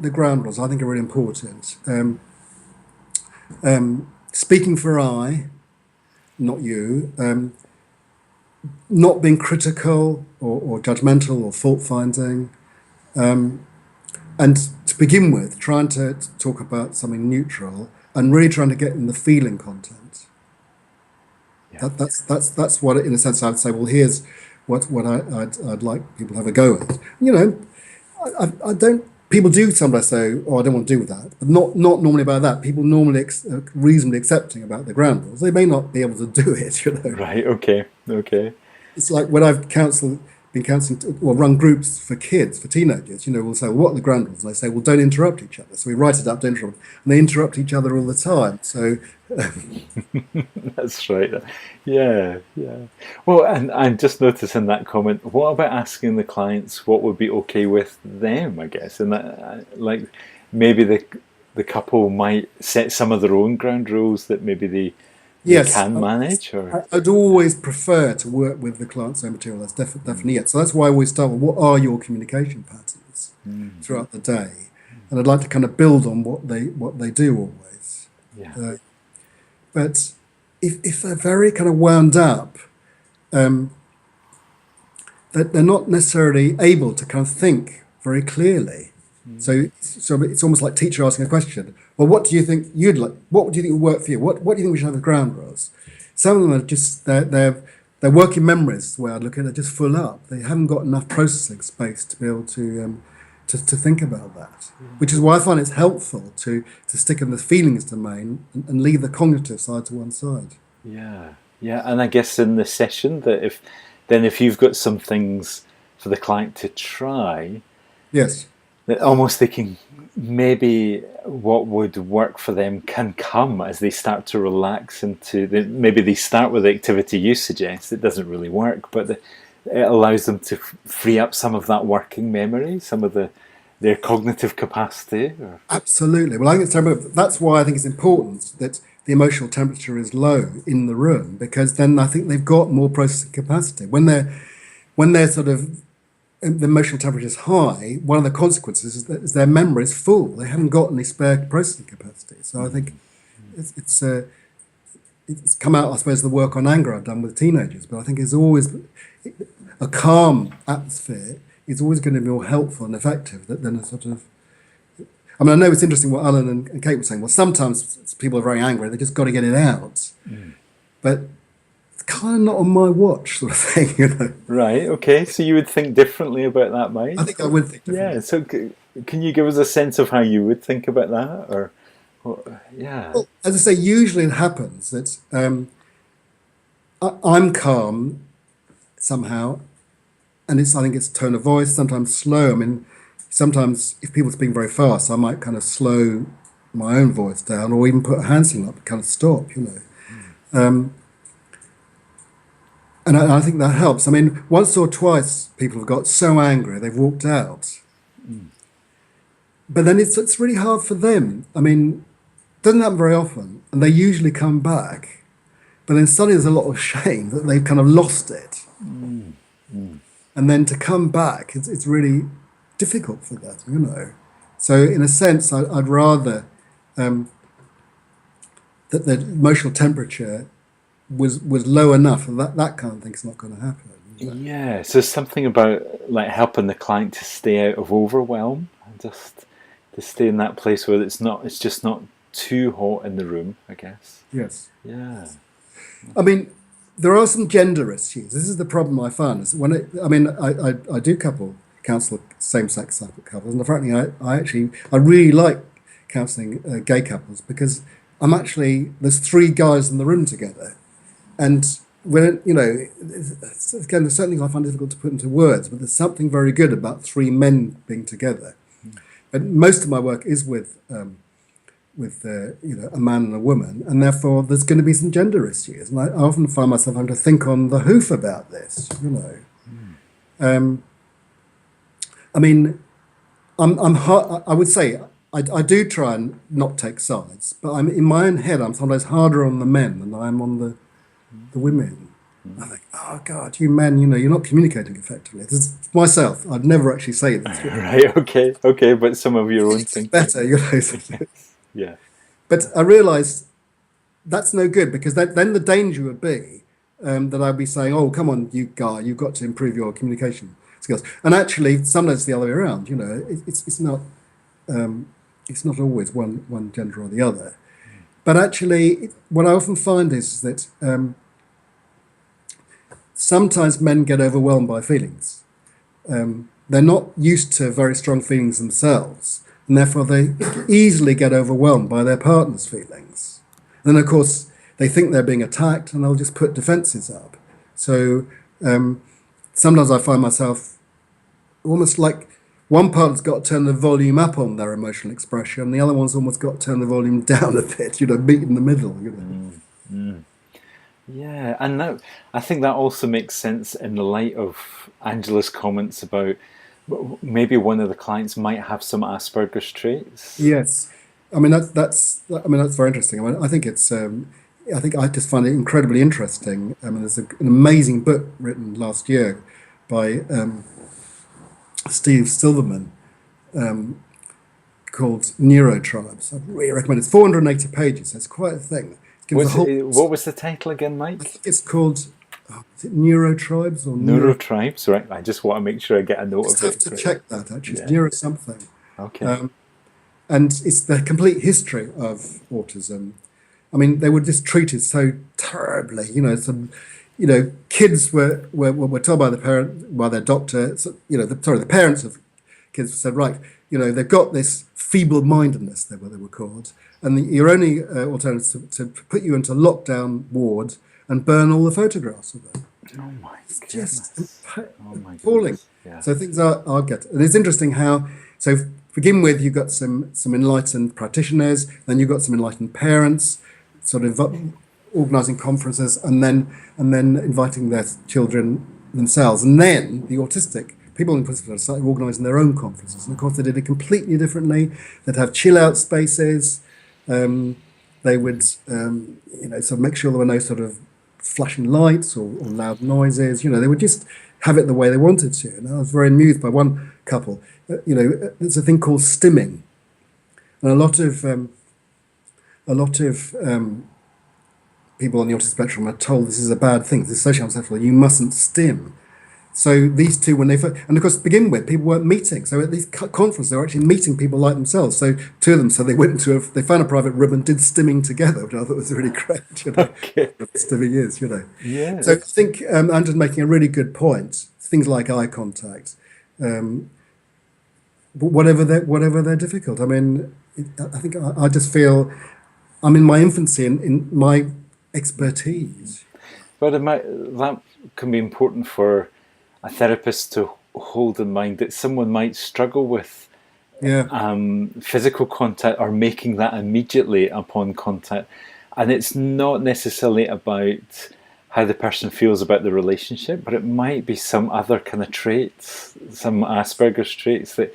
the ground rules I think are really important. Speaking for I, not you. Not being critical or judgmental or fault finding. And to begin with, trying to talk about something neutral and really trying to get in the feeling content. Yeah. That's what, in a sense, I would say. Well, here's what I'd like people to have a go at. You know, I don't. People do sometimes say, "Oh, I don't want to do that," but not normally about that. People normally are reasonably accepting about the ground rules. They may not be able to do it. You know, Right. Okay. Okay. it's like when I've been counselling, or run groups for kids, for teenagers, you know, we'll say, well, what are the ground rules? And they say, well, don't interrupt each other. So we write it up, don't interrupt. And they interrupt each other all the time. So, That's right. Yeah, yeah. Well, and I'm just noticing that comment. What about asking the clients what would be okay with them? I guess, and that, like, maybe the couple might set some of their own ground rules that maybe they yes, can manage, or I'd always prefer to work with the client's own material. That's definitely it. So that's why I always start with what are your communication patterns throughout the day? And I'd like to kind of build on what they do always. yeah, But if they're very kind of wound up, that they're not necessarily able to kind of think very clearly. So it's almost like teacher asking a question. Well, what do you think you'd like? What do you think would work for you? What do you think we should have as ground rules? Some of them are just their working memories. The way I look at it, are just full up. They haven't got enough processing space to be able to think about that. Which is why I find it's helpful to stick in the feelings domain and leave the cognitive side to one side. yeah, yeah. And I guess in the session that if you've got some things for the client to try, Yes. that almost they can maybe what would work for them can come as they start to relax into maybe they start with the activity you suggest. It doesn't really work, but it allows them to free up some of that working memory, some of their cognitive capacity. Absolutely. Well, I think that's why I think it's important that the emotional temperature is low in the room, because then I think they've got more processing capacity. When they're sort of the emotional temperature is high, one of the consequences is their memory is full. They haven't got any spare processing capacity. So I think it's come out, I suppose, the work on anger I've done with teenagers. But I think it's always a calm atmosphere is always going to be more helpful and effective than a sort of. I mean, I know it's interesting what Alan and Kate were saying. Well, sometimes people are very angry; they just got to get it out. But it's kind of not on my watch, sort of thing, you know. Right. Okay. So you would think differently about that, I Mike? think I would think Yeah. differently. So can you give us a sense of how you would think about that, or yeah, Well, as I say, usually it happens that I'm calm somehow, and I think it's tone of voice, sometimes slow. I mean, sometimes if people speak very fast, I might kind of slow my own voice down, or even put a hand signal up, kind of stop, you know. And I think that helps. I mean, once or twice people have got so angry they've walked out, but then it's really hard for them. I mean, it doesn't happen very often, and they usually come back, but then suddenly there's a lot of shame that they've kind of lost it, and then to come back, it's really difficult for them, you know. So in a sense, I'd rather that the emotional temperature was low enough that kind of thing's not going to happen. You know? yeah. So something about like helping the client to stay out of overwhelm and just to stay in that place where it's just not too hot in the room, I guess. Yes. Yeah. I mean, there are some gender issues. This is the problem I find. Is I do counsel same-sex couples, and frankly, I really like counselling gay couples because there's three guys in the room together, and when again, there's certain things I find difficult to put into words, but there's something very good about three men being together. But most of my work is with a man and a woman, and therefore there's going to be some gender issues, and I often find myself having to think on the hoof about this. You know, I mean, I would say I do try and not take sides, but I'm in my own head. I'm sometimes harder on the men than I am on the women. I think, oh God, you men, you're not communicating effectively. This is myself. I'd never actually say this. Right. Okay. Okay. But some of your own thinking. Better, Yeah. But I realised that's no good because then the danger would be that I'd be saying, "Oh, come on, you guy, you've got to improve your communication skills." And actually, sometimes it's the other way around. It's not always one gender or the other. But actually, what I often find is that sometimes men get overwhelmed by feelings. They're not used to very strong feelings themselves, and therefore they easily get overwhelmed by their partner's feelings. Then, of course, they think they're being attacked, and they'll just put defences up. So sometimes I find myself almost like one partner's got to turn the volume up on their emotional expression, and the other one's almost got to turn the volume down a bit. Meet in the middle. Yeah, and I think that also makes sense in the light of Angela's comments about maybe one of the clients might have some Asperger's traits. Yes, I mean that's very interesting. I mean, I think it's I think I just find it incredibly interesting. I mean, there's an amazing book written last year by Steve Silverman called Neuro Tribes. I really recommend it. It's 480 pages. So it's quite a thing. It gives a whole. What was the title again, I Mike? think it's called. Is it Neuro Tribes or Neuro Tribes, right? I just want to make sure I get a note Just of have it. to check that actually. It's Yeah. Neuro something. Okay. And it's the complete history of autism. I mean, they were just treated so terribly. Kids were told by the parent, by their doctor. The parents of kids said, right, they've got this feeble-mindedness. They were called, and your only alternative is to put you into lockdown ward and burn all the photographs of them. Oh my Just goodness. Oh my appalling. goodness. Yeah. So things are get, and it's interesting how. So to begin with, you've got some enlightened practitioners, then you've got some enlightened parents, sort of organising conferences, and then inviting their children themselves, and then the autistic people in autistic started organising their own conferences. And of course, they did it completely differently. They'd have chill out spaces. They would, sort of make sure there were no sort of flashing lights or loud noises. They would just have it the way they wanted to. And I was very amused by one couple. There's a thing called stimming, and a lot of people on the autism spectrum are told this is a bad thing. This is social sexual. You mustn't stim. So these two, and of course, to begin with, people weren't meeting. So at these conferences, they were actually meeting people like themselves. So two of them, so they went they found a private room and did stimming together, which I thought was really great. Okay. What stimming is. Yeah. So I think Andrew's making a really good point. Things like eye contact, but whatever they're difficult. I mean, I think I just feel I'm in my infancy in my expertise. But that can be important for a therapist to hold in mind that someone might struggle with Yeah. physical contact or making that immediately upon contact. And it's not necessarily about how the person feels about the relationship, but it might be some other kind of traits, some Asperger's traits that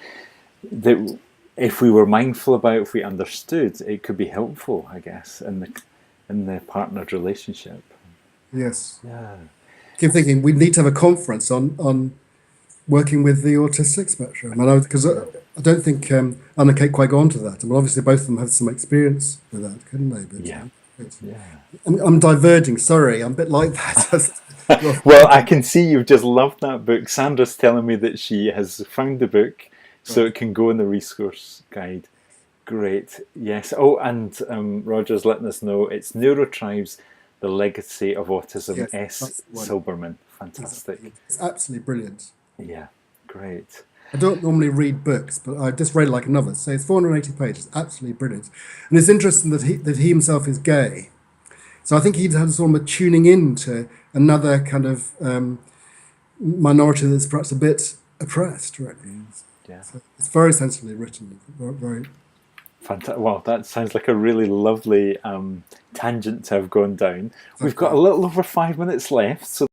if we were mindful about, if we understood, it could be helpful, I guess, in the partnered relationship. Yes. Yeah. I keep thinking we need to have a conference on working with the autistic spectrum, because I don't think Anna and Kate quite go on to that. I mean, obviously both of them have some experience with that, couldn't they? But, Yeah. Yeah. I'm diverging. Sorry, I'm a bit like that. Well, I can see you've just loved that book. Sandra's telling me that she has found the book, so it can go in the resource guide. Great. Yes. Oh, and Roger's letting us know it's Neuro Tribes, The Legacy of Autism, Yes, S. that's the one. Silberman. Fantastic. It's absolutely brilliant. Yeah. Great. I don't normally read books, but I just read it like a novel. So it's 480 pages, absolutely brilliant. And it's interesting that he himself is gay. So I think he'd had sort of a tuning in to another kind of minority that's perhaps a bit oppressed, really. Yeah. So it's very sensibly written, very. Fantastic. Well, that sounds like a really lovely tangent to have gone down. We've got a little over 5 minutes left, so